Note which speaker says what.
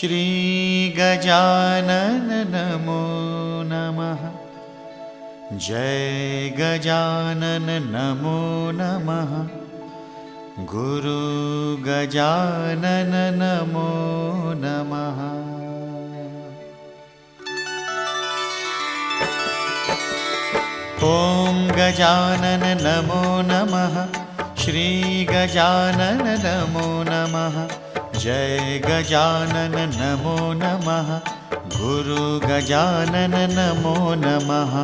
Speaker 1: श्री गजानन नमो नमः। जय गजानन नमो नमः। गुरु गजानन नमो नमः। ॐ गजानन नमो नमः। श्री गजानन नमो नमः। जय गजानन नमो नमः। गुरु गजानन नमो नमः।